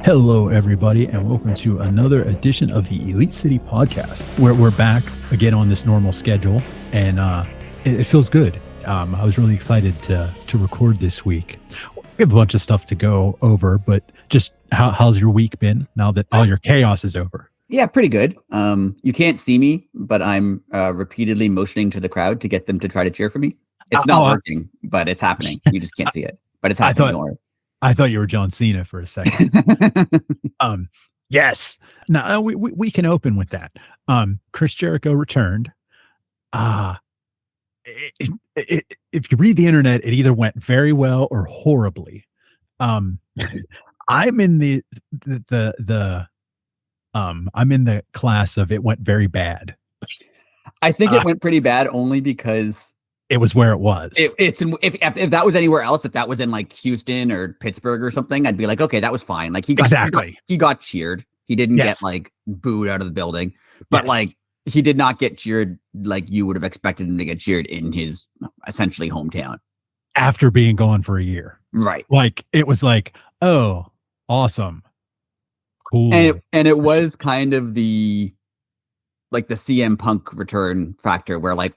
Hello, everybody, and welcome to another edition of the Elite City Podcast, where we're back again on this normal schedule, and it feels good. I was really excited to record this week. We have a bunch of stuff to go over, but just how's your week been now that all your chaos is over? Yeah, pretty good. You can't see me, but I'm repeatedly motioning to the crowd to get them to try to cheer for me. It's not working, but it's happening. You just can't see it, but it's happening. I thought you were John Cena for a second. Yes. No, we can open with that. Chris Jericho returned. If you read the internet, it either went very well or horribly. I'm in the I'm in the class of it went very bad. I think it went pretty bad only because it was where it was. If that was anywhere else, if that was in like Houston or Pittsburgh or something, I'd be like, okay, that was fine. Like he got cheered. He didn't get like booed out of the building, but like he did not get cheered like you would have expected him to get cheered in his essentially hometown after being gone for a year. Right. Like it was like, oh, awesome. Cool. And it was kind of the CM Punk return factor where like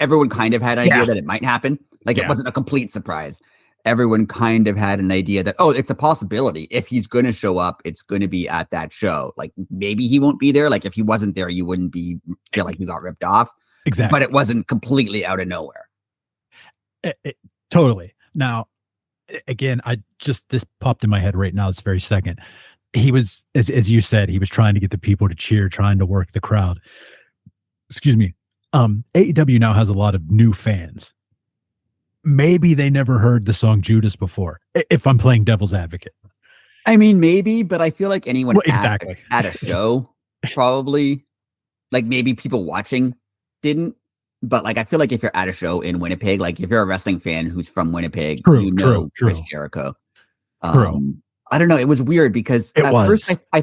everyone kind of had an idea that it might happen. Like it wasn't a complete surprise. Everyone kind of had an idea that, oh, it's a possibility. If he's going to show up, it's going to be at that show. Like maybe he won't be there. Like if he wasn't there, you wouldn't feel like you got ripped off. Exactly. But it wasn't completely out of nowhere. Totally. Now, again, this popped in my head right now, this very second. He was, as you said, he was trying to get the people to cheer, trying to work the crowd. Excuse me. AEW now has a lot of new fans. Maybe they never heard the song Judas before, if I'm playing devil's advocate. I mean, maybe, but I feel like anyone exactly at a show, probably, like maybe people watching didn't. But like, I feel like if you're at a show in Winnipeg, like if you're a wrestling fan who's from Winnipeg, true. Chris Jericho. I don't know. It was weird because first I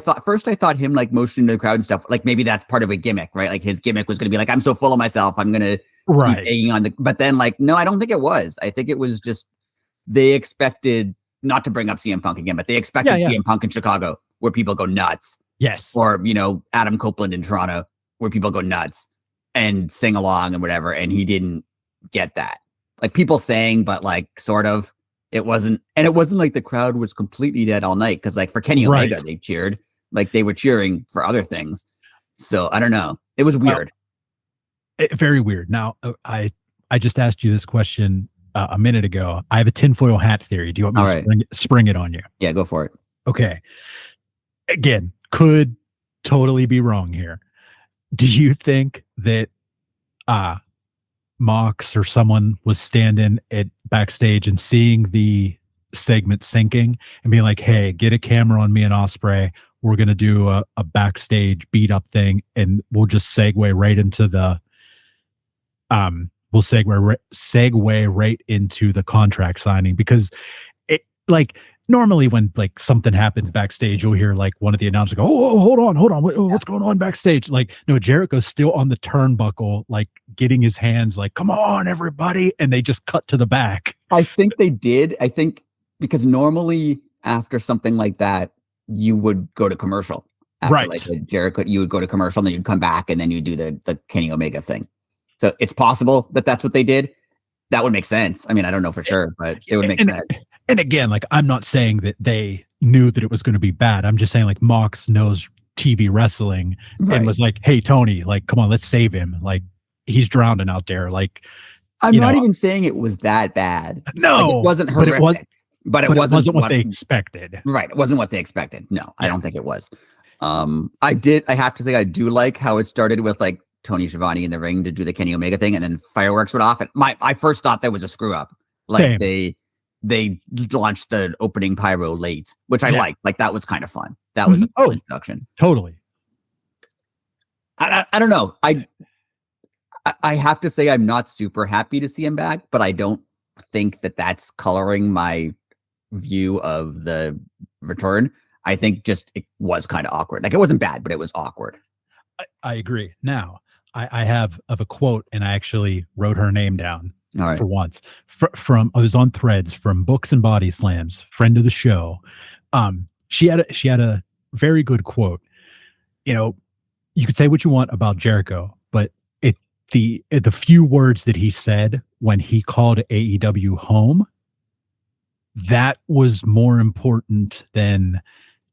thought him like motioning to the crowd and stuff. Like maybe that's part of a gimmick, right? Like his gimmick was going to be like, I'm so full of myself, I'm going to keep egging on but then like, no, I don't think it was. I think it was just they expected, not to bring up CM Punk again, but they expected CM Punk in Chicago where people go nuts. Yes. Or, Adam Copeland in Toronto where people go nuts and sing along and whatever. And he didn't get that. Like people sang, but like sort of. It wasn't like the crowd was completely dead all night because, like, for Kenny Omega, they cheered. Like, they were cheering for other things. So, I don't know. It was weird. Very weird. Now, I just asked you this question a minute ago. I have a tinfoil hat theory. Do you want me to spring it on you? Yeah, go for it. Okay. Again, could totally be wrong here. Do you think that Mox or someone was standing at backstage and seeing the segment syncing and being like, hey, get a camera on me and Ospreay. We're going to do a backstage beat up thing. And we'll just segue right into the, segue right into the contract signing because it like normally when like something happens backstage, you'll hear like one of the announcers go, oh, hold on. What's going on backstage? Like, no, Jericho's still on the turnbuckle, like getting his hands like, come on, everybody. And they just cut to the back. I think they did. I think because normally after something like that, you would go to commercial. After, like Jericho, you would go to commercial and then you'd come back and then you do the Kenny Omega thing. So it's possible that that's what they did. That would make sense. I mean, I don't know for sure, but it would make sense. And again, like, I'm not saying that they knew that it was going to be bad. I'm just saying like Mox knows TV wrestling and was like, hey, Tony, like, come on, let's save him. Like he's drowning out there. Like, I'm not even saying it was that bad. No, like, it wasn't horrific, but it wasn't what they expected. Right. It wasn't what they expected. No, I don't think it was. I have to say, I do like how it started with like Tony Schiavone in the ring to do the Kenny Omega thing. And then fireworks went off. And I first thought that was a screw up. Like they launched the opening pyro late, which I liked. Like that was kind of fun. That was a cool introduction. Totally. I don't know. I have to say I'm not super happy to see him back, but I don't think that that's coloring my view of the return. I think just it was kind of awkward. Like it wasn't bad, but it was awkward. I agree. Now I have a quote, and I actually wrote her name down All right. for once. From I was on Threads from Books and Body Slams, friend of the show. She had a very good quote. You know, you could say what you want about Jericho, but the few words that he said when he called AEW home, that was more important than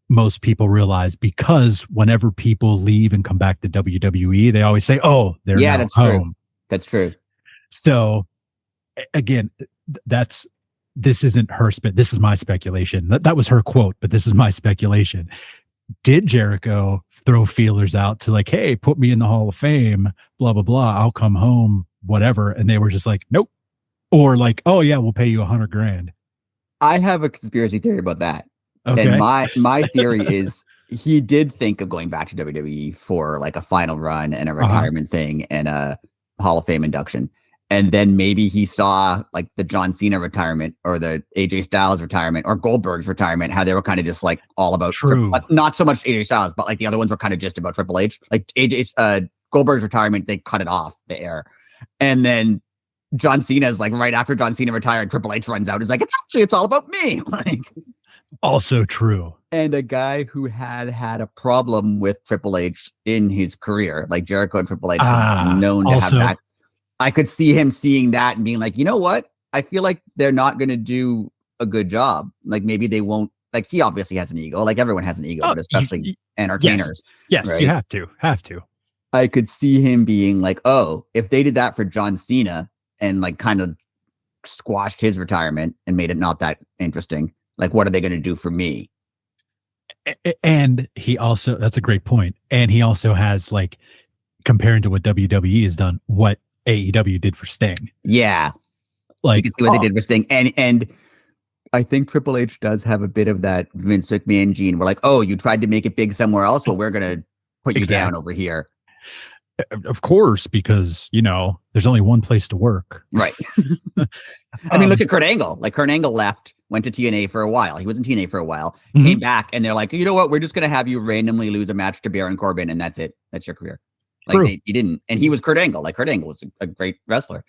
most people realize, because whenever people leave and come back to WWE, they always say, "Oh, they're now that's home." True. That's true. So again, this isn't her this is my speculation. That was her quote, but this is my speculation. Did Jericho throw feelers out to like, hey, put me in the Hall of Fame, blah, blah, blah, I'll come home, whatever. And they were just like, nope. Or like, oh yeah, we'll pay you $100,000. I have a conspiracy theory about that. Okay. And my theory is he did think of going back to WWE for like a final run and a retirement thing and a Hall of Fame induction. And then maybe he saw like the John Cena retirement or the AJ Styles retirement or Goldberg's retirement, how they were kind of just like all about not so much AJ Styles, but like the other ones were kind of just about Triple H. Like Goldberg's retirement, they cut it off the air. And then John Cena's like right after John Cena retired, Triple H runs out. Is like, it's all about me. Like, also true. And a guy who had a problem with Triple H in his career, like Jericho and Triple H, known to have that. I could see him seeing that and being like, you know what? I feel like they're not going to do a good job. Like maybe they won't. Like he obviously has an ego. Like everyone has an ego, but especially entertainers. Yes, right? You have to. I could see him being like, oh, if they did that for John Cena and like kind of squashed his retirement and made it not that interesting, like what are they going to do for me? And he also, that's a great point. And he also has, like, comparing to what WWE has done, what AEW did for Sting. Yeah. Like, you can see what they did for Sting. And I think Triple H does have a bit of that Vince McMahon gene. We're like, oh, you tried to make it big somewhere else. Well, we're going to put you down over here. Of course, because, you know, there's only one place to work. Right. I mean, look at Kurt Angle. Like Kurt Angle left, went to TNA for a while. He was in TNA for a while, came back, and they're like, you know what? We're just going to have you randomly lose a match to Baron Corbin, and that's it. That's your career. Like he didn't. And he was Kurt Angle. Like Kurt Angle was a great wrestler.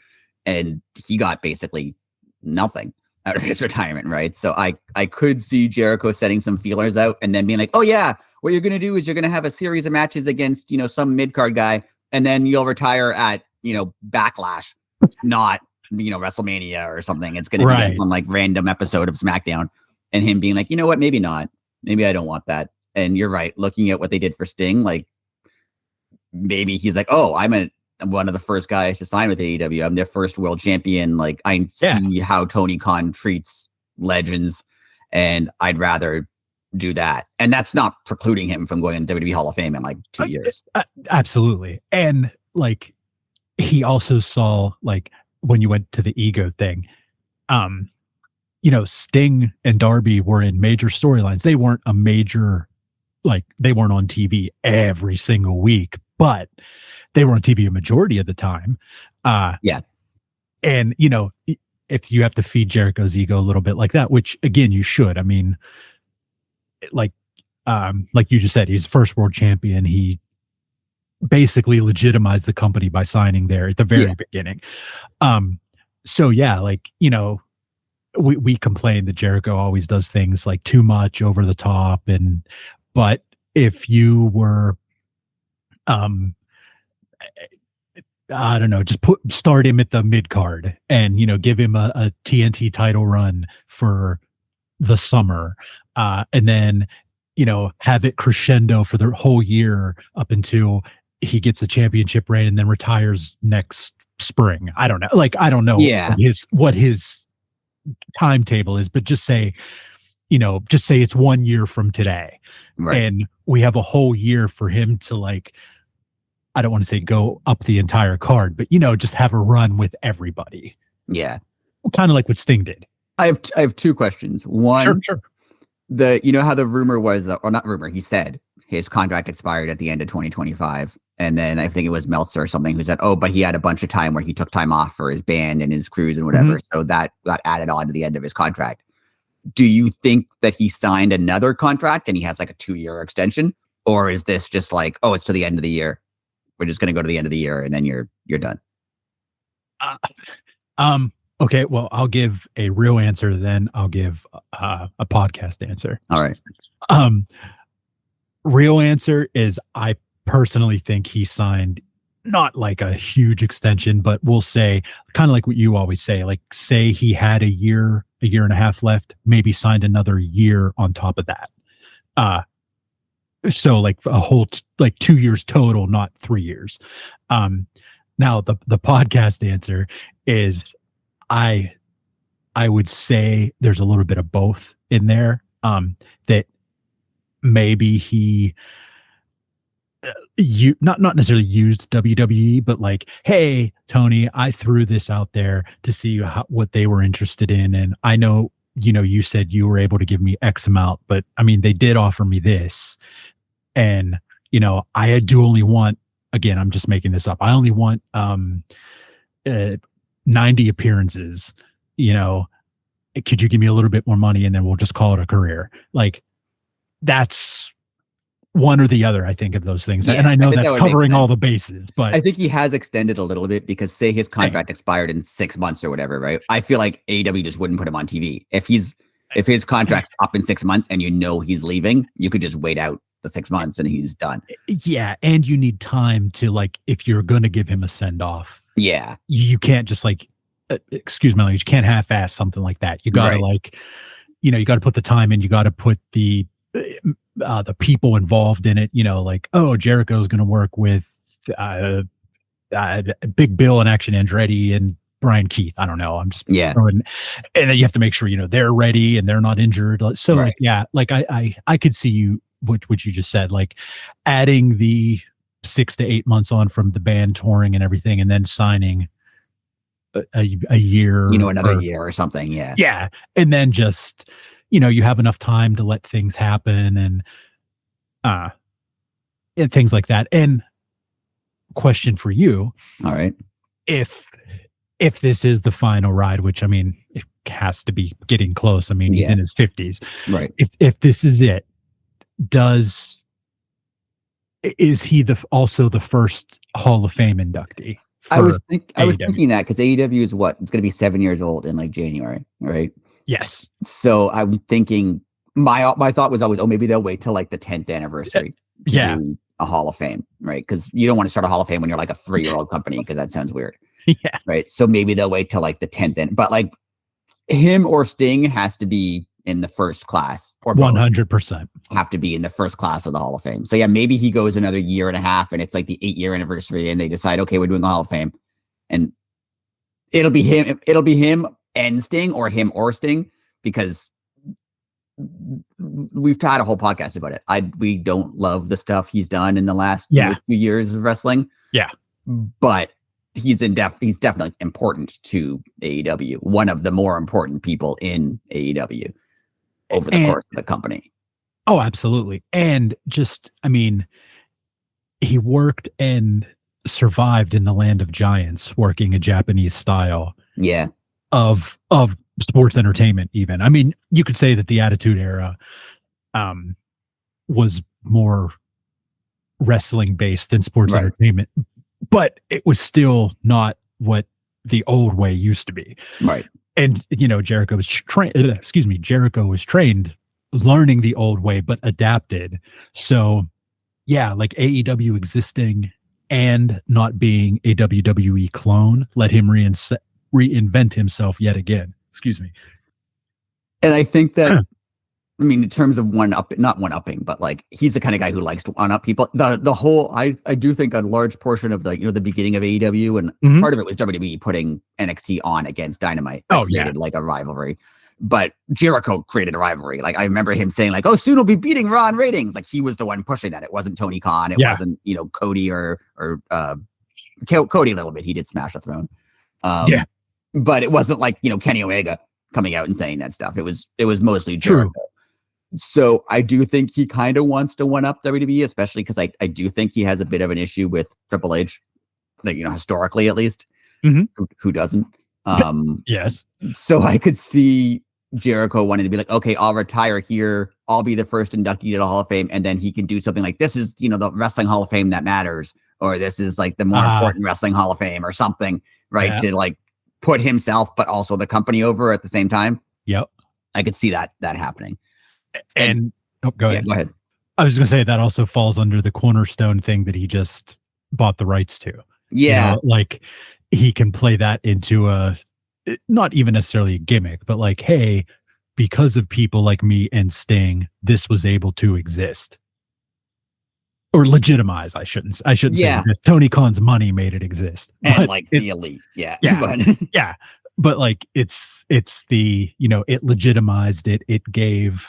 And he got basically nothing out of his retirement, right? So I could see Jericho setting some feelers out and then being like, oh yeah, what you're going to do is you're going to have a series of matches against, you know, some mid-card guy, and then you'll retire at, you know, Backlash, not, you know, WrestleMania or something. It's going to be some like random episode of SmackDown, and him being like, you know what, maybe not. Maybe I don't want that. And you're right. Looking at what they did for Sting, like maybe he's like, oh, I'm one of the first guys to sign with AEW. I'm their first world champion. Like I see how Tony Khan treats legends, and I'd rather do that. And that's not precluding him from going to WWE Hall of Fame in like 2 years. Absolutely. And like he also saw, like when you went to the ego thing, you know, Sting and Darby were in major storylines. They weren't a major, like they weren't on TV every single week, but they were on TV a majority of the time. And you know, if you have to feed Jericho's ego a little bit like that, which again, you should, I mean, like you just said, he's first world champion. He basically legitimized the company by signing there at the very beginning. So yeah, like, you know, we complain that Jericho always does things like too much, over the top, but if you were, I don't know, just start him at the mid card and, you know, give him a TNT title run for the summer, and then, you know, have it crescendo for the whole year up until he gets a championship reign and then retires next spring. I don't know. Like, I don't know what his timetable is, but just say, you know, it's 1 year from today. Right. And we have a whole year for him to, like, I don't want to say go up the entire card, but, you know, just have a run with everybody. Yeah. Kind of like what Sting did. I have two questions. One, sure. You know how the rumor was, or not rumor, he said his contract expired at the end of 2025. And then I think it was Meltzer or something who said, oh, but he had a bunch of time where he took time off for his band and his cruise and whatever. Mm-hmm. So that got added on to the end of his contract. Do you think that he signed another contract and he has like a 2-year extension? Or is this just like, oh, it's to the end of the year? We're just going to go to the end of the year and then you're done. Okay, well, I'll give a real answer, then I'll give a podcast answer. All right. Real answer is I personally think he signed not like a huge extension, but we'll say kind of like what you always say, like say he had a year and a half left, maybe signed another year on top of that. So like a whole like 2 years total, not 3 years. Now the podcast answer is I would say there's a little bit of both in there. That maybe he you not necessarily used WWE, but like, hey, Tony, I threw this out there to see what they were interested in. And I know, you said you were able to give me X amount, but I mean, they did offer me this. And, I do only want, again, I'm just making this up. I only want 90 appearances, could you give me a little bit more money and then we'll just call it a career? Like that's one or the other, I think, of those things. Yeah, and I know that's covering all the bases, but I think he has extended a little bit because say his contract expired in 6 months or whatever, right? I feel like AEW just wouldn't put him on TV. If his contract's up in 6 months and he's leaving, you could just wait out the 6 months and he's done. Yeah. And you need time to like, if you're going to give him a send off. Yeah. You can't just like, excuse my language, you can't half-ass something like that. You got to like, you got to put the time in, you got to put the people involved in it, like, oh, Jericho's going to work with Big Bill and Action Andretti and Brian Keith. I don't know. I'm just throwing, and then you have to make sure, they're ready and they're not injured. So like, yeah, like I could see you, which you just said, like adding the 6 to 8 months on from the band touring and everything, and then signing a year, another year or something. Yeah. Yeah. And then just, you have enough time to let things happen and things like that. And question for you. All right. If this is the final ride, which I mean, it has to be getting close. I mean, he's in his 50s. Right. If this is it, is he also the first Hall of Fame inductee? I was thinking that because AEW is what? It's going to be 7 years old in like January, right? Yes. So I was thinking my thought was always, maybe they'll wait till like the 10th anniversary to do a Hall of Fame, right? Because you don't want to start a Hall of Fame when you're like a 3-year-old company because that sounds weird. Yeah. Right. So maybe they'll wait till like the 10th, but like him or Sting has to be in the first class, or 100% have to be in the first class of the Hall of Fame. So yeah, maybe he goes another year and a half and it's like the 8-year anniversary and they decide, okay, we're doing a Hall of Fame, and it'll be him and Sting, or him or Sting, because we've had a whole podcast about it. We don't love the stuff he's done in the last few years of wrestling. Yeah. But he's definitely important to AEW. One of the more important people in AEW over the course of the company. Oh, absolutely. And just, I mean, he worked and survived in the land of giants, working a Japanese style of sports entertainment even. I mean, you could say that the Attitude Era was more wrestling based than sports entertainment, but it was still not what the old way used to be. Right. And, Jericho was trained learning the old way, but adapted. So yeah, like AEW existing and not being a WWE clone let him reinvent himself yet again. Excuse me. And I think that, I mean, in terms of not one-upping, but like he's the kind of guy who likes to one-up people. The whole, I do think a large portion of the beginning of AEW and part of it was WWE putting NXT on against Dynamite. Created like a rivalry. But Jericho created a rivalry. Like I remember him saying like, "Oh, soon we'll be beating Raw in ratings." Like he was the one pushing that. It wasn't Tony Khan. It wasn't Cody or Cody a little bit. He did smash the throne. But it wasn't like Kenny Omega coming out and saying that stuff. It was mostly Jericho. True. So I do think he kind of wants to one up WWE, especially because I do think he has a bit of an issue with Triple H, like, historically at least. Who doesn't? Yes. So I could see Jericho wanting to be like, okay, I'll retire here. I'll be the first inductee to the Hall of Fame. And then he can do something like, this is, the Wrestling Hall of Fame that matters. Or this is like the more important Wrestling Hall of Fame or something, right? To like put himself, but also the company over at the same time. Yep. I could see that happening. And go ahead. Yeah, go ahead. I was going to say that also falls under the cornerstone thing that he just bought the rights to. Yeah. Like he can play that into not even necessarily a gimmick, but like, hey, because of people like me and Sting, this was able to exist. Or legitimize, I shouldn't say exist. Tony Khan's money made it exist. And like the elite. Yeah. Yeah. But like it's the, it legitimized it. It gave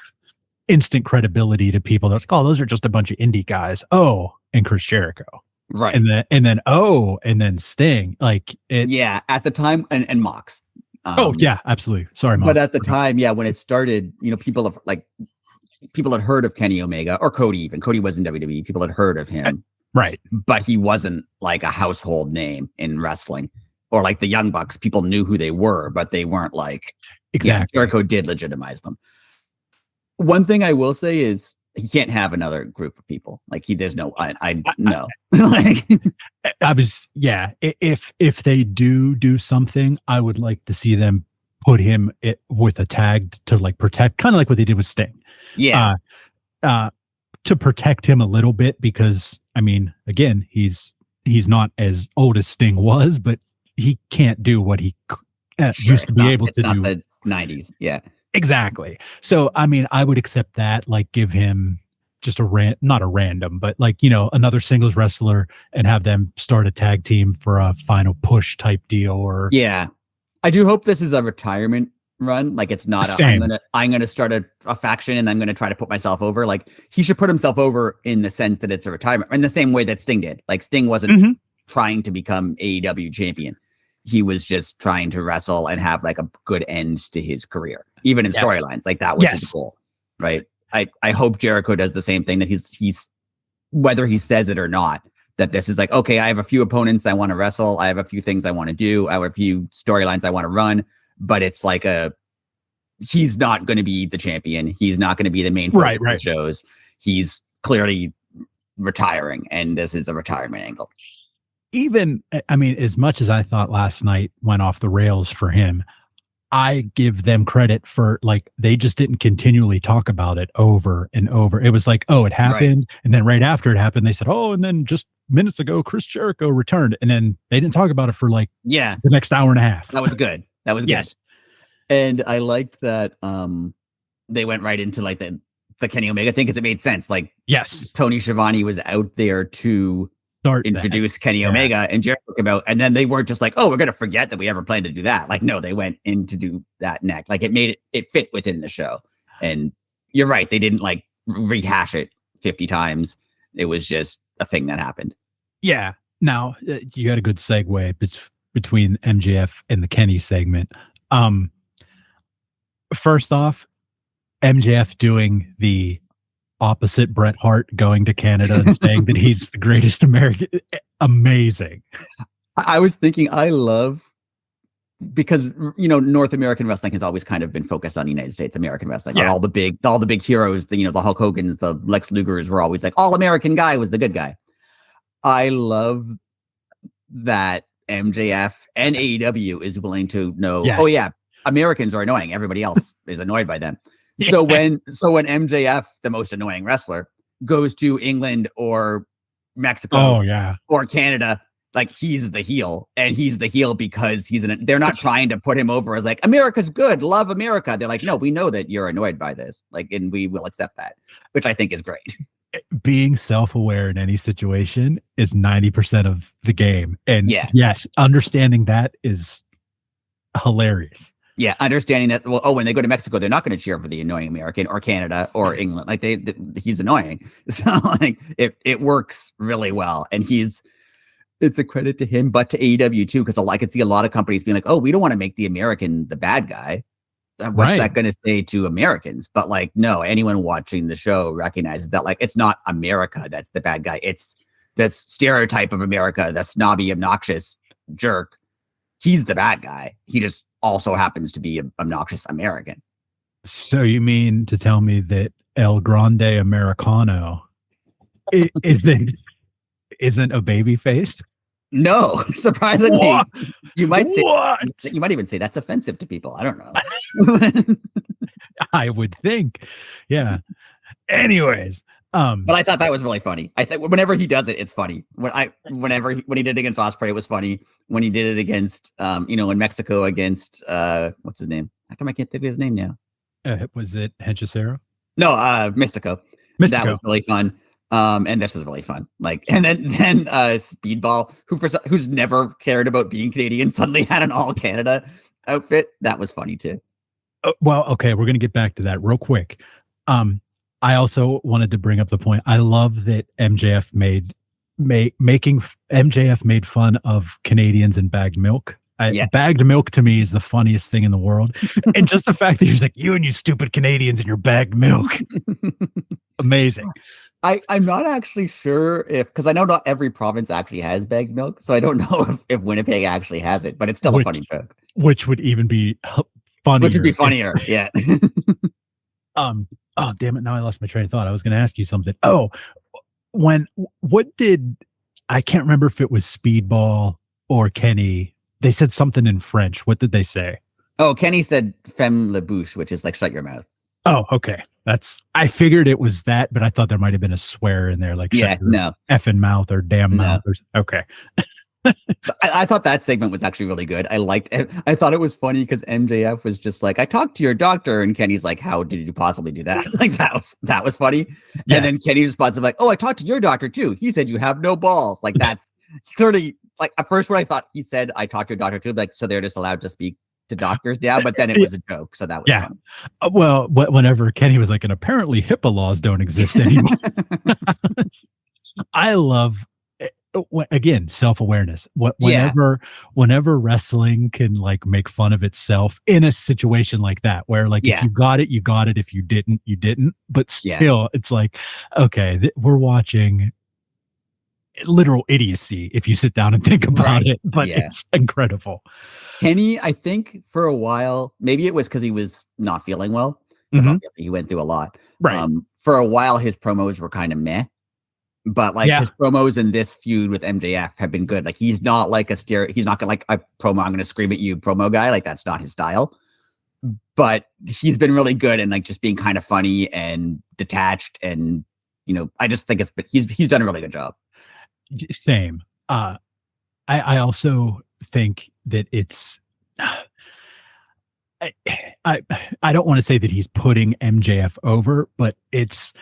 instant credibility to people that's like, oh, those are just a bunch of indie guys. Oh, and Chris Jericho. Right. And then Sting. Like it. Yeah. At the time and Mox. Absolutely. Sorry, Mox. But at the time, when it started, people had heard of Kenny Omega or Cody even. Cody was in WWE. People had heard of him. Right. But he wasn't like a household name in wrestling. Or like the Young Bucks. People knew who they were, but they weren't like... Exactly. Jericho did legitimize them. One thing I will say is he can't have another group of people. Like there's no... no. Like... If they do something, I would like to see them put him with a tag to like protect, kind of like what they did with Sting. Yeah. To protect him a little bit, because I mean, again, he's not as old as Sting was, but he can't do what he used to be able to do. The 90s. Yeah. Exactly. So, I mean, I would accept that, like give him just not a random, but like, another singles wrestler and have them start a tag team for a final push type deal. Or yeah, I do hope this is a retirement run. Like it's not I'm gonna start a faction and I'm gonna try to put myself over. Like he should put himself over in the sense that it's a retirement, in the same way that Sting did. Like Sting wasn't trying to become AEW champion. He was just trying to wrestle and have like a good end to his career, even in storylines. Like that was his goal, right? I hope Jericho does the same thing, that he's whether he says it or not, that this is like, okay, I have a few opponents I want to wrestle. I have a few things I want to do. I have a few storylines I want to run, but it's like he's not going to be the champion. He's not going to be the main focus of the shows. He's clearly retiring, and this is a retirement angle. Even, I mean, as much as I thought last night went off the rails for him, I give them credit for like, they just didn't continually talk about it over and over. It was like, oh, it happened. Right. And then right after it happened, they said, oh, and then just minutes ago, Chris Jericho returned. And then they didn't talk about it for like the next hour and a half. That was good. That was good. Yes. And I liked that they went right into like the Kenny Omega thing, because it made sense. Like, yes, Tony Schiavone was out there to introduce Kenny Omega, and Jericho came out, and then they weren't just like, oh, we're gonna forget that we ever planned to do that. Like, no, they went in to do that next. Like it made it fit within the show. And you're right, they didn't like rehash it 50 times. It was just a thing that happened. Yeah. Now you got a good segue between MJF and the Kenny segment. First off, MJF doing the opposite Bret Hart, going to Canada and saying that he's the greatest American. Amazing. I was thinking, I love, because North American wrestling has always kind of been focused on United States American wrestling. Yeah. All the big heroes, the Hulk Hogan's, the Lex Luger's were always like, all American guy was the good guy. I love that MJF and AEW is willing to know, oh yeah, Americans are annoying. Everybody else is annoyed by them. So when MJF, the most annoying wrestler, goes to England or Mexico or Canada, like he's the heel, and he's the heel because they're not trying to put him over as like, America's good, love America. They're like, no, we know that you're annoyed by this, like, and we will accept that, which I think is great. Being self-aware in any situation is 90% of the game. And yes, understanding that is hilarious. Yeah, understanding that, when they go to Mexico, they're not going to cheer for the annoying American or Canada or England. Like he's annoying. So like it works really well. And it's a credit to him, but to AEW too, because I could see a lot of companies being like, oh, we don't want to make the American the bad guy. What's that going to say to Americans? But like, no, anyone watching the show recognizes that like, it's not America that's the bad guy. It's this stereotype of America, the snobby, obnoxious jerk. He's the bad guy. He just also happens to be an obnoxious American. So you mean to tell me that El Grande Americano isn't a baby face? No, surprisingly, What? you might say What? you might even say that's offensive to people. I don't know. I would think. Yeah. Anyways, But I thought that was really funny. I think whenever he does it, it's funny. When he did it against Ospreay, it was funny. When he did it against in Mexico against what's his name? How come I can't think of his name now? was it Henchicero? No, Mystico. That was really fun. And this was really fun. Like, and then Speedball, who's never cared about being Canadian, suddenly had an all Canada outfit. That was funny too. Well, okay, we're gonna get back to that real quick. I also wanted to bring up the point. I love that MJF MJF made fun of Canadians and bagged milk. Bagged milk to me is the funniest thing in the world. And just the fact that he was like, you and you stupid Canadians and your bagged milk. Amazing. I'm not actually sure because I know not every province actually has bagged milk. So I don't know if Winnipeg actually has it, but it's still a funny joke. Which would even be funnier. Which would be funnier. Yeah. Oh, damn it. Now I lost my train of thought. I was going to ask you something. I can't remember if it was Speedball or Kenny. They said something in French. What did they say? Oh, Kenny said "femme la bouche," which is like "shut your mouth." Oh, okay. I figured it was that, but I thought there might have been a swear in there, like no effing mouth or damn mouth. Okay. I thought that segment was actually really good. I liked it. I thought it was funny because MJF was just like, "I talked to your doctor," and Kenny's like, "How did you possibly do that?" Like that was funny. Yeah. And then Kenny's response of like, "Oh, I talked to your doctor too. He said you have no balls." Like that's clearly like at first when I thought he said, "I talked to your doctor too," like so they're just allowed to speak to doctors now, but then it was a joke, so that was fun. Well, whenever Kenny was like, and apparently HIPAA laws don't exist anymore. I love. Again, self-awareness. Whenever wrestling can like make fun of itself in a situation like that, where like if you got it, you got it. If you didn't, you didn't. But still, it's like, okay, we're watching literal idiocy if you sit down and think about it. But it's incredible. Kenny, I think for a while, maybe it was because he was not feeling well, because obviously he went through a lot. Right. For a while, his promos were kind of meh. But like his promos in this feud with MJF have been good. Like he's not like he's not gonna like a promo, I'm gonna scream at you promo guy. Like that's not his style. But he's been really good and like just being kind of funny and detached. And I just think he's done a really good job. Same. I also think that it's I don't want to say that he's putting MJF over, but it's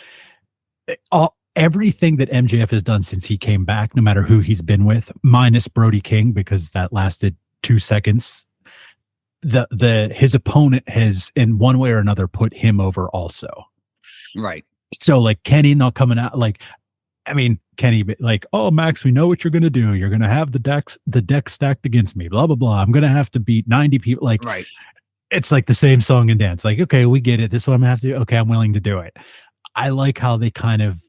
everything that MJF has done since he came back, no matter who he's been with, minus Brody King, because that lasted 2 seconds. His opponent has in one way or another put him over also. Right. So like Kenny not coming out, like, I mean, Kenny like, oh Max, we know what you're gonna do. You're gonna have the deck stacked against me, blah blah blah. I'm gonna have to beat 90 people. Like, right. It's like the same song and dance. Like, okay, we get it. This is what I'm gonna have to do. Okay, I'm willing to do it. I like how they kind of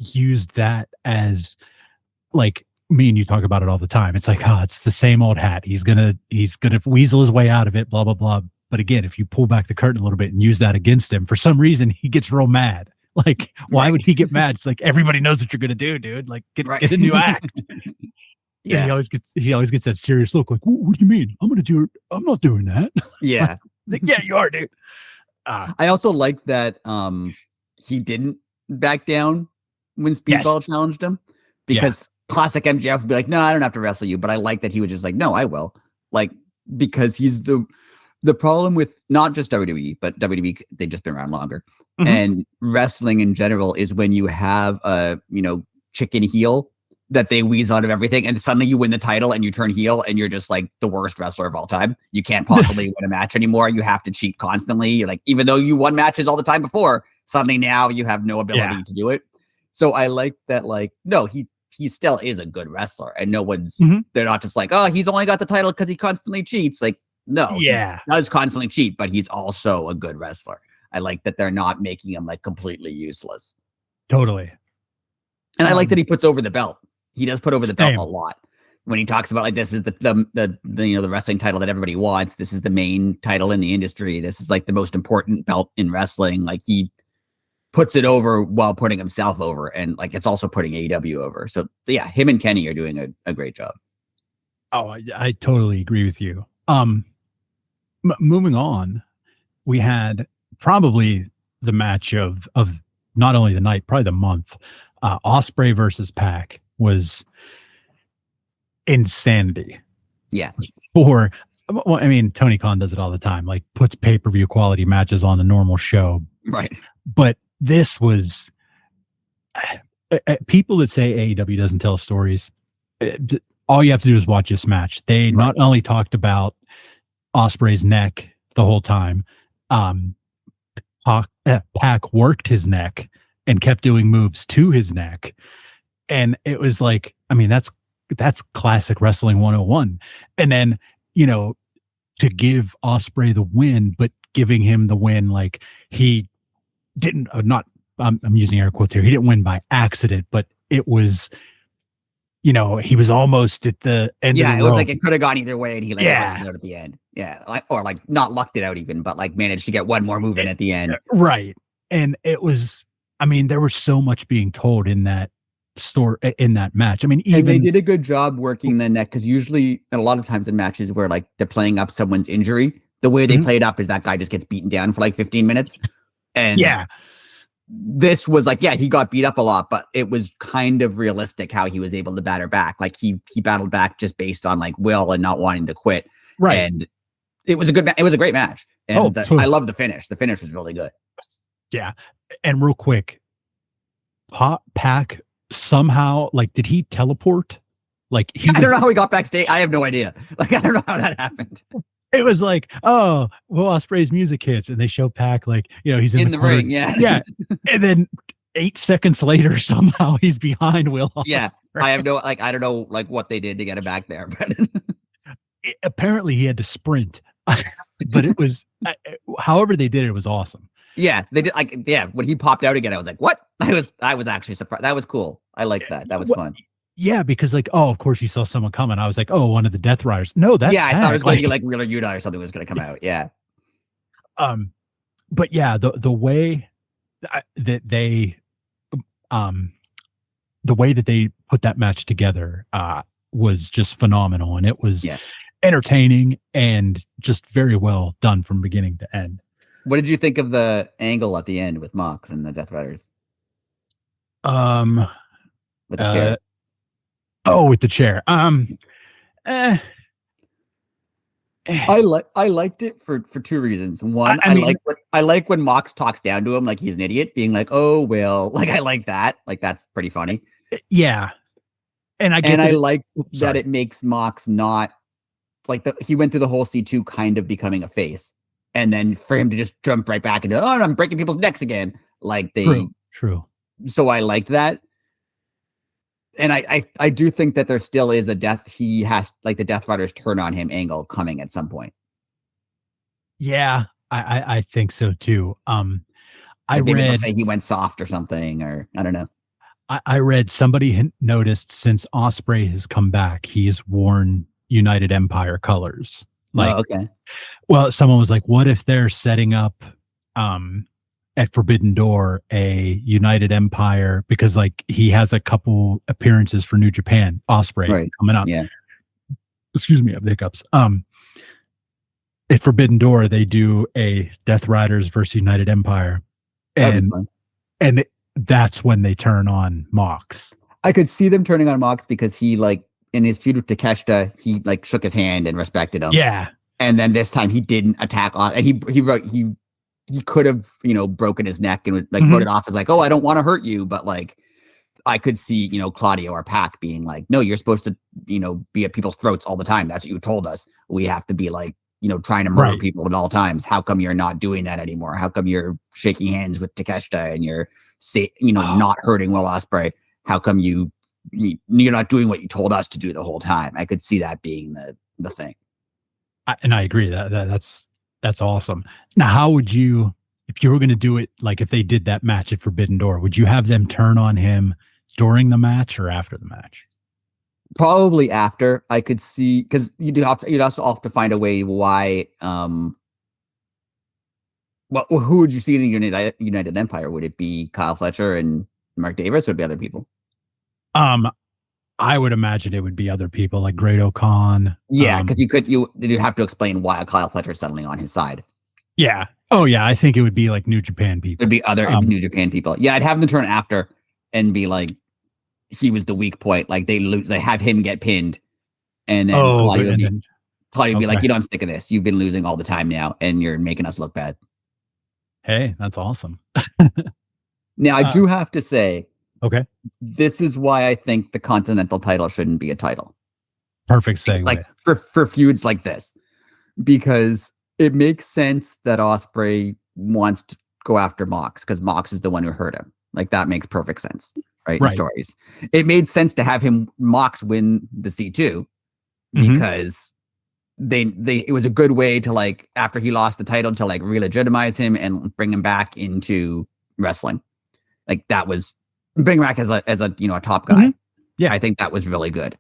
used that as like me and you talk about it all the time. It's like, oh, it's the same old hat. He's gonna weasel his way out of it, blah blah blah. But again, if you pull back the curtain a little bit and use that against him, for some reason he gets real mad. Like, why would he get mad? It's like everybody knows what you're gonna do, dude. Like, get a new act. Yeah, and he always gets that serious look. Like, what do you mean? I'm not doing that. Yeah, like, yeah, you are, dude. I also like that he didn't back down when Speedball challenged him, because classic MJF would be like, no, I don't have to wrestle you. But I like that he was just like, no, I will. Like, because he's the problem with not just WWE, but WWE, they've just been around longer. Mm-hmm. And wrestling in general is when you have a, chicken heel that they weasel out of everything, and suddenly you win the title and you turn heel and you're just like the worst wrestler of all time. You can't possibly win a match anymore. You have to cheat constantly. You're like, even though you won matches all the time before, suddenly now you have no ability to do it. So I like that, like, no, he still is a good wrestler, and no one's, they're not just like, oh, he's only got the title because he constantly cheats. Like, no, he does constantly cheat, but he's also a good wrestler. I like that they're not making him like completely useless. Totally. And I like that he puts over the belt. He does put over the belt a lot when he talks about like, this is the wrestling title that everybody wants. This is the main title in the industry. This is like the most important belt in wrestling. Like, he puts it over while putting himself over, and like it's also putting AEW over. So yeah, him and Kenny are doing a great job. Oh, I totally agree with you. Moving on, we had probably the match of not only the night, probably the month. Ospreay versus Pac was insanity. Yeah. For well, I mean, Tony Khan does it all the time, like puts pay-per-view quality matches on the normal show. Right. But this was people that say AEW doesn't tell stories. All you have to do is watch this match. They not only talked about Ospreay's neck the whole time. Pac worked his neck and kept doing moves to his neck. And it was like, I mean, that's classic wrestling 101. And then, to give Ospreay the win, but giving him the win, like he didn't, I'm using air quotes here. He didn't win by accident, but it was, he was almost at the end. Yeah, of the it was rope. like it could have gone either way, and he lucked it out at the end. Yeah, or not lucked it out even, but like managed to get one more move in at the end. Right, and it was. I mean, there was so much being told in that in that match. I mean, even and they did a good job working the neck because usually, and a lot of times in matches where like they're playing up someone's injury, the way they play it up is that guy just gets beaten down for like 15 minutes, and this was like, he got beat up a lot, but it was kind of realistic how he was able to batter back. Like he battled back just based on like will and not wanting to quit. Right. And it was a great match. And I love the finish. The finish was really good. Yeah. And real quick, Pac somehow, like, did he teleport? Like I don't know how he got backstage. I have no idea. Like, I don't know how that happened. It was like, oh, Will Ospreay's music hits, and they show Pac like, he's in the ring, yeah. And then 8 seconds later, somehow he's behind Will Ospreay. Yeah, I have I don't know, like what they did to get him back there, but apparently he had to sprint. But it was, however they did it, was awesome. Yeah, they did. When he popped out again, I was like, what? I was actually surprised. That was cool. I liked that. That was fun. Yeah, because of course you saw someone coming. I was like, oh, one of the Death Riders. No, that's I thought it was going to be like Wheeler Yuta or something was going to come out. Yeah. But yeah, the way that they put that match together was just phenomenal, and it was entertaining and just very well done from beginning to end. What did you think of the angle at the end with Mox and the Death Riders? With the chair. With the chair. I liked it for two reasons. One, I like when Mox talks down to him like he's an idiot, being like, "Oh, Will." Like I like that. Like that's pretty funny. Yeah, and I like that it makes Mox not like he went through the whole C2 kind of becoming a face, and then for him to just jump right back into I'm breaking people's necks again. Like true. So I liked that. And I do think that there still is he has like the Death Riders turn on him angle coming at some point. Yeah, I think so too. I read say he went soft or something, or I don't know. I read somebody noticed since Ospreay has come back, he has worn United Empire colors. Like, okay. Well, someone was like, what if they're setting up at Forbidden Door a United Empire, because like he has a couple appearances for New Japan, Ospreay coming up. Yeah. Excuse me, I have the hiccups. At Forbidden Door, they do a Death Riders versus United Empire. And that's when they turn on Mox. I could see them turning on Mox because he like in his feud with Takeshita, he like shook his hand and respected him. Yeah. And then this time he didn't attack on, and he could have, broken his neck and like wrote it off as like, oh, I don't want to hurt you. But like, I could see, Claudio or Pac being like, no, you're supposed to, be at people's throats all the time. That's what you told us. We have to be like, trying to murder people at all times. How come you're not doing that anymore? How come you're shaking hands with Takeshita and you're not hurting Will Ospreay? How come you're not doing what you told us to do the whole time? I could see that being the thing. And I agree that's awesome. Now, how would you, if you were going to do it, like if they did that match at Forbidden Door, would you have them turn on him during the match or after the match? Probably after. I could see, because you'd also have to find a way why. Who would you see in the United Empire? Would it be Kyle Fletcher and Mark Davis, or would it be other people? I would imagine it would be other people like Great O'Con. Yeah, because you'd have to explain why Kyle Fletcher's suddenly on his side. Yeah. Oh yeah, I think it would be like New Japan people. It'd be other New Japan people. Yeah, I'd have them turn after and be like, he was the weak point. Like they have him get pinned, and then Claudio would be like, I'm sick of this. You've been losing all the time now, and you're making us look bad. Hey, that's awesome. Now I do have to say, okay, this is why I think the Continental title shouldn't be a title. Perfect segue. Like for feuds like this, because it makes sense that Ospreay wants to go after Mox because Mox is the one who hurt him. Like that makes perfect sense, right? In stories, it made sense to have Mox win the C2 because it was a good way to like after he lost the title to like re-legitimize him and bring him back into wrestling. Like that was bring him back as a top guy. Yeah, I think that was really good.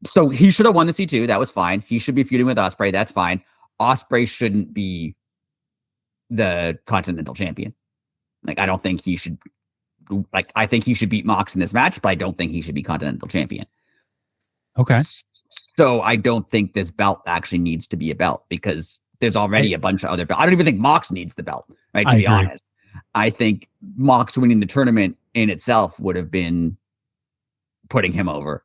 So he should have won the C2. That was fine. He should be feuding with Ospreay. That's fine. Ospreay shouldn't be the Continental champion. Like, I don't think he should. Like, I think he should beat Mox in this match, but I don't think he should be Continental champion. Okay. So I don't think this belt actually needs to be a belt because there's already a bunch of other belts. I don't even think Mox needs the belt, right? To be honest, I think Mox winning the tournament in itself would have been putting him over.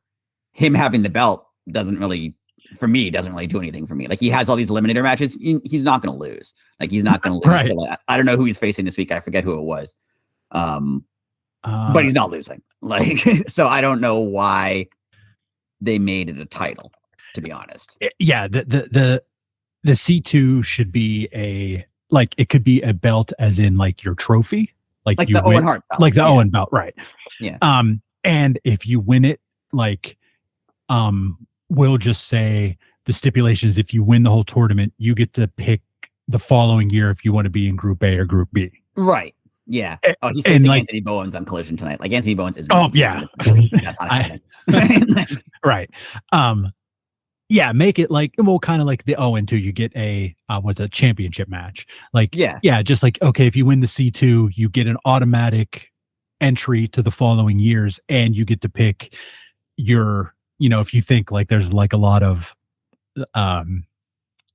Him having the belt doesn't really do anything for me. Like he has all these eliminator matches. He's not going to lose. Like he's not going to lose. Right. I don't know who he's facing this week. I forget who it was. But he's not losing. Like, so I don't know why they made it a title, to be honest. Yeah. The C2 should be it could be a belt as in like your trophy. Like you the Owen Hart belt. Like the Owen belt. Right. Yeah. And if you win it, like, we'll just say the stipulation is if you win the whole tournament, you get to pick the following year if you want to be in Group A or Group B. Right. Yeah. Oh, he's facing Anthony Bowens on Collision tonight. Like Anthony Bowens is. Oh yeah. That's not happening. Right. Yeah. Make it like kind of like the Owen too. You get a championship match. Like just like okay, if you win the C2, you get an automatic entry to the following years, and you get to pick your. If you think like there's like a lot of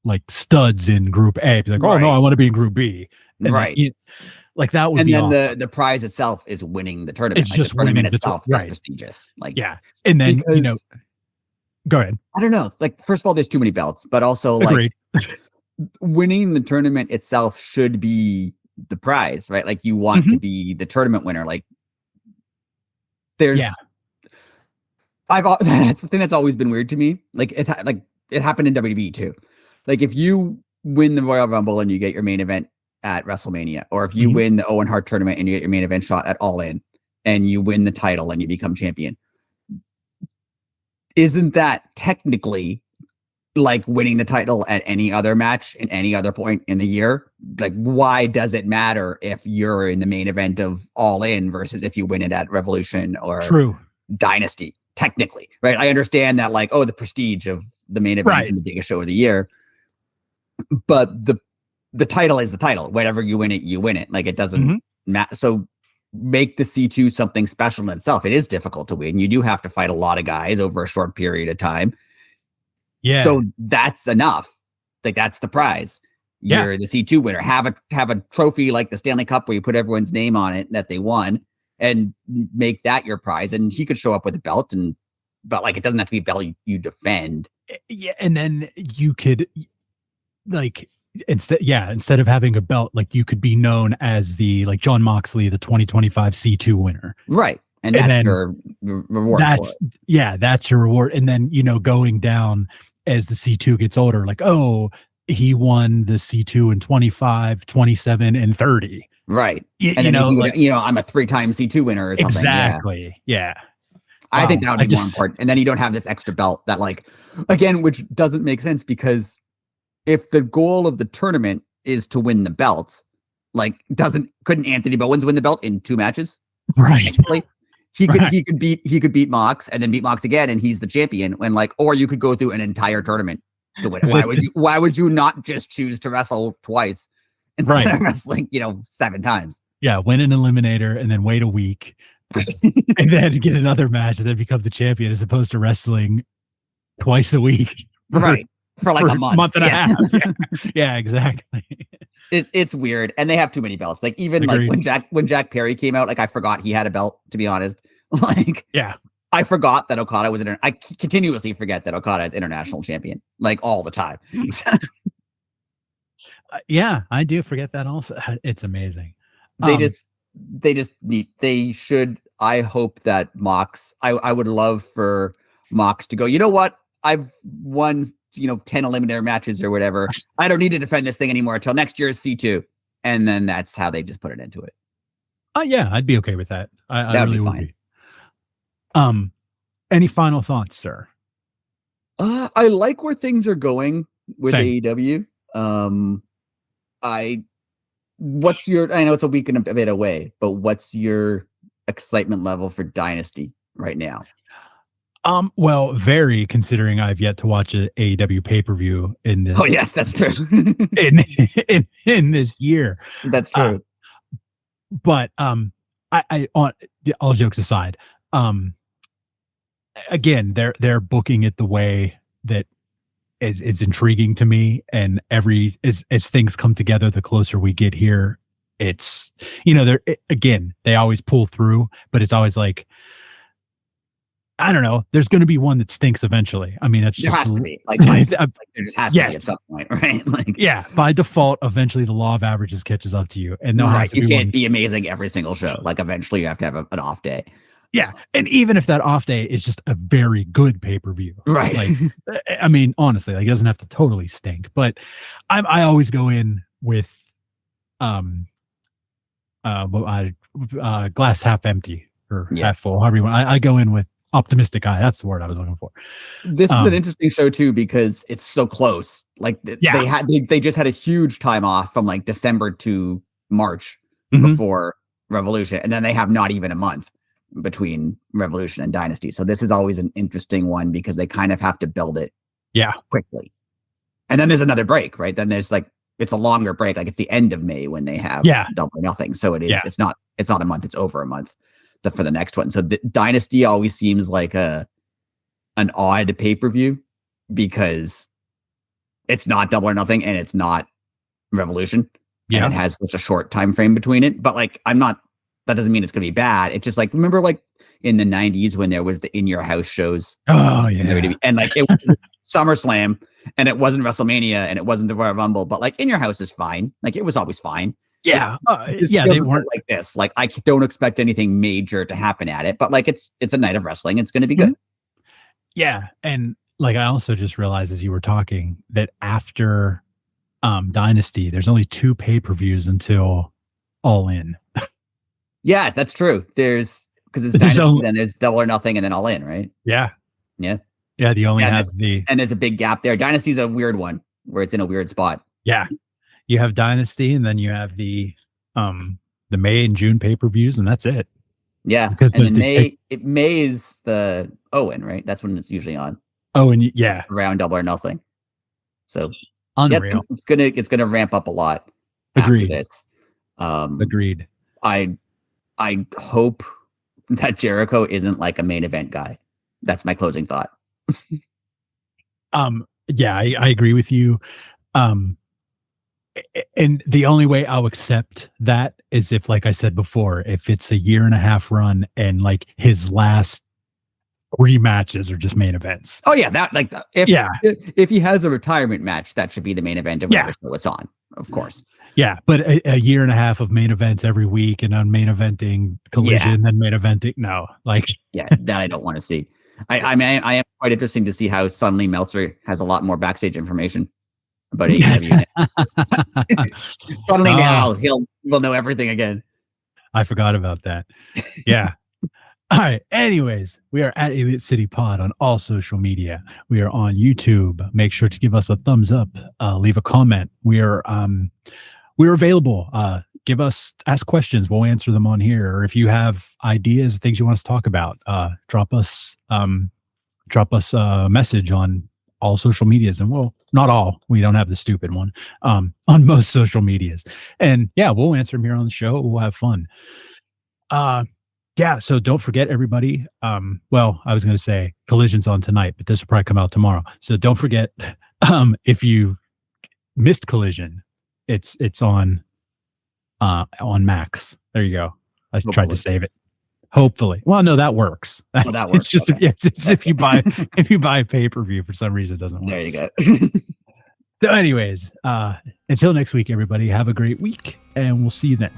like studs in Group A, be like, oh no, I want to be in Group B. And right. Like that would be awesome. And the prize itself is winning the tournament. It's just the tournament itself. Is prestigious. Like And then go ahead. I don't know. Like first of all, there's too many belts, but also Agreed. Like winning the tournament itself should be the prize, right? Like you want to be the tournament winner. Like there's that's the thing that's always been weird to me. Like it happened in WWE too. Like if you win the Royal Rumble and you get your main event at WrestleMania, or if you win the Owen Hart tournament and you get your main event shot at All In, and you win the title and you become champion, isn't that technically like winning the title at any other match in any other point in the year? Like, why does it matter if you're in the main event of All In versus if you win it at Revolution or Dynasty? Technically, right? I understand that, like, the prestige of the main event and the biggest show of the year, but the title is the title. Whenever you win it. Like, it doesn't matter. So make the C2 something special in itself. It is difficult to win. You do have to fight a lot of guys over a short period of time. Yeah. So that's enough. Like, that's the prize. You're the C2 winner. Have a trophy like the Stanley Cup where you put everyone's name on it that they won, and make that your prize. And he could show up with a belt, but like, it doesn't have to be a belt you defend. Yeah. And then you could like, instead of having a belt, like you could be known as like John Moxley, the 2025 C2 winner. Right. And that's your reward. That's your reward. And then, going down as the C2 gets older, like, he won the C2 in 25, 27, and 30. Right. And then I'm a 3-time C2 winner or something. Exactly. Yeah. I think that would be more important. And then you don't have this extra belt that, like, again, which doesn't make sense, because if the goal of the tournament is to win the belt, like, couldn't Anthony Bowens win the belt in 2 matches? Right. Actually? He could beat Mox and then beat Mox again, and he's the champion. Or you could go through an entire tournament to win it. Why would you not just choose to wrestle twice instead of wrestling, 7 times? Yeah, win an eliminator and then wait a week, and then get another match and then become the champion as opposed to wrestling twice a week. Right. For like a month and a half. Yeah, exactly. It's weird. And they have too many belts. Like even like when Jack Perry came out, like I forgot he had a belt, to be honest. Like, yeah. I forgot that Okada was I continuously forget that Okada is international champion, like all the time. Yeah, I do forget that also. It's amazing. They should. I hope that Mox, I would love for Mox to go, you know what? I've won, 10 eliminator matches or whatever. I don't need to defend this thing anymore until next year's C2. And then that's how they just put it into it. Yeah, I'd be okay with that. I really would be. Any final thoughts, sir? I like where things are going with AEW. I know it's a week and a bit away, but what's your excitement level for Dynasty right now? Well, very, considering I've yet to watch an AEW pay-per-view in this. Oh yes, that's true. in this year. That's true. But I on all jokes aside, again, they're booking it the way that is intriguing to me, and as things come together, the closer we get here, it's they always pull through, but it's always like, I don't know. There's going to be one that stinks eventually. I mean, there has to be. Like there just has to be at some point, right? Like, yeah, by default, eventually the law of averages catches up to you, and you can't be amazing every single show. Like eventually, you have to have an off day. Yeah, and even if that off day is just a very good pay-per-view, right? Like, I mean, honestly, like it doesn't have to totally stink, but I always go in with glass half empty or half full, however you want. I go in with optimistic eye. That's the word I was looking for. This is an interesting show too because it's so close. Like they just had a huge time off from like December to March before Revolution, and then they have not even a month between Revolution and Dynasty. So this is always an interesting one because they kind of have to build it quickly. And then there's another break, right? Then there's it's a longer break. Like it's the end of May when they have Double or Nothing. So it is it's not a month, it's over a month for the next one. So the Dynasty always seems like an odd pay-per-view because it's not Double or Nothing and it's not Revolution. Yeah. And it has such a short time frame between it. But that doesn't mean it's going to be bad. It's just like, remember like in the 90s when there was the In Your House shows? Oh, yeah. And like it was SummerSlam and it wasn't WrestleMania and it wasn't the Royal Rumble, but like In Your House is fine. Like it was always fine. Yeah. They weren't like this. Like I don't expect anything major to happen at it, but like it's a night of wrestling. It's going to be good. Yeah. And like, I also just realized as you were talking that after Dynasty, there's only 2 pay-per-views until All In. Yeah, that's true. Because it's Dynasty, then there's Double or Nothing, and then All In, right? Yeah. Yeah. Yeah, and there's a big gap there. Dynasty's a weird one where it's in a weird spot. Yeah. You have Dynasty, and then you have the May and June pay-per-views, and that's it. Yeah. Because May is the Owen, right? That's when it's usually on. Oh, and yeah. Around Double or Nothing. So unreal. It's gonna ramp up a lot after this. Agreed. I hope that Jericho isn't like a main event guy. That's my closing thought. Yeah, I agree with you. And the only way I'll accept that is if, like I said before, if it's a 1.5 year run and like his last 3 matches are just main events. Oh yeah, if he has a retirement match, that should be the main event of whatever show it's on, of course. Yeah, but a 1.5 year of main events every week and on main eventing Collision, then main eventing, that I don't want to see. I am quite interesting to see how suddenly Meltzer has a lot more backstage information about AEW. Suddenly now we'll know everything again. I forgot about that. Yeah. All right. Anyways, we are at Elite City Pod on all social media. We are on YouTube. Make sure to give us a thumbs up. Leave a comment. We're available. Ask questions. We'll answer them on here. Or if you have ideas, things you want us to talk about, drop us a message on all social medias. And not all. We don't have the stupid one. On most social medias. And yeah, we'll answer them here on the show. We'll have fun. Yeah, so don't forget, everybody. Well, I was going to say Collision's on tonight, but this will probably come out tomorrow. So don't forget, if you missed Collision, it's on Max. There you go. I tried to save it. Hopefully. Well, no, that works. Well, that works. It's just if you buy a pay-per-view for some reason, it doesn't work. There you go. So anyways, until next week, everybody, have a great week, and we'll see you then.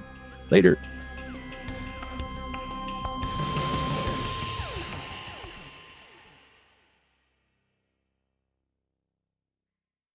Later.